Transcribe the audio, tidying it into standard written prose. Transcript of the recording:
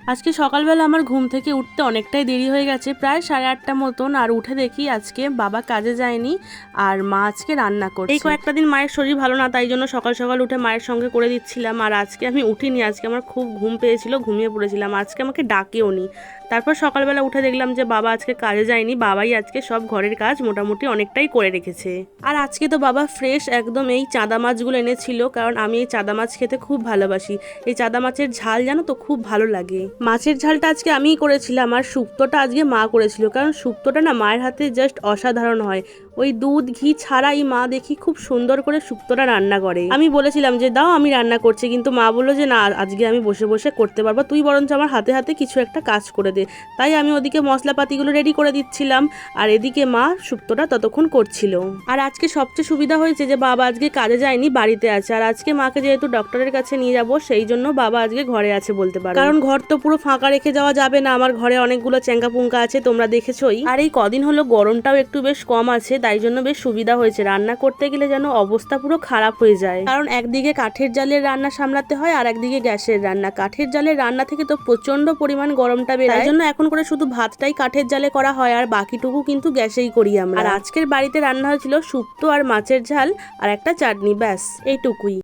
আজকে সকালবেলা আমার ঘুম থেকে উঠতে অনেকটাই দেরি হয়ে গেছে, প্রায় 8:30 মতন। আর উঠে দেখি আজকে বাবা কাজে যায়নি আর মা আজকে রান্না করছে। এই কয়েকটা দিন মায়ের শরীর ভালো না, তাই জন্য সকাল সকাল উঠে মায়ের সঙ্গে করে দিচ্ছিলাম। আর আজকে আমি উঠিনি, আজকে আমার খুব ঘুম পেয়েছিল, ঘুমিয়ে পড়েছিলাম। আজকে আমাকে ডাকেও নি। তারপর সকালবেলা উঠে দেখলাম যে বাবা আজকে কাজে যায়নি, বাবাই আজকে সব ঘরের কাজ মোটামুটি অনেকটাই করে রেখেছে। আর আজকে তো বাবা ফ্রেশ একদম এই চাঁদা মাছগুলো এনেছিল, কারণ আমি এই চাঁদা মাছ খেতে খুব ভালোবাসি। এই চাঁদা মাছের ঝাল জানো তো খুব ভালো লাগে। মাছের ঝালটা আজকে আমিই করেছিলাম, আর শুক্তোটা আজকে মা করেছিল, কারণ শুক্তোটা না মায়ের হাতে জাস্ট অসাধারণ হয়। ওই দুধ ঘি ছাড়াই মা দেখি খুব সুন্দর করে শুক্তোটা রান্না করে। আমি বলেছিলাম যে দাও আমি রান্না করছি, কিন্তু মা বললো যে না আজকে আমি বসে বসে করতে পারবো, তুই বরঞ্চ আমার হাতে হাতে কিছু একটা কাজ করে দে। তাই আমি ওদিকে মশলাপাতিগুলো রেডি করে দিচ্ছিলাম, আর এদিকে মা শুক্তোটা ততক্ষণ করছিল। আর আজকে সবচেয়ে সুবিধা হয়েছে যে বাবা আজকে কাজে যায়নি, বাড়িতে আছে। আর আজকে মাকে যেহেতু ডক্টরের কাছে নিয়ে যাব, সেই জন্য বাবা আজকে ঘরে আছে বলতে পারো, কারণ ঘর তো পুরো ফাঁকা রেখে যাওয়া যাবে না, আমার ঘরে অনেকগুলো চ্যাঙ্কা পুঙ্কা আছে, তোমরা দেখেছোই। আর এই কদিন হলো গরমটাও একটু বেশ কম আছে, তাই জন্য বেশ সুবিধা হয়েছে। রান্না করতে গেলে যেন অবস্থা পুরো খারাপ হয়ে যায়, কারণ একদিকে কাঠের জালের রান্না সামলাতে হয় আর একদিকে গ্যাসের রান্না। কাঠের জালের রান্না থেকে তো প্রচন্ড পরিমাণ গরমটা বের হয়, তাই জন্য এখন করে শুধু ভাতটাই কাঠের জালে করা হয়, আর বাকিটুকু কিন্তু গ্যাসেই করি আমরা। আর আজকের বাড়িতে রান্না হয়েছিল শুক্তো আর মাছের ঝাল আর একটা চাটনি, ব্যাস এইটুকুই।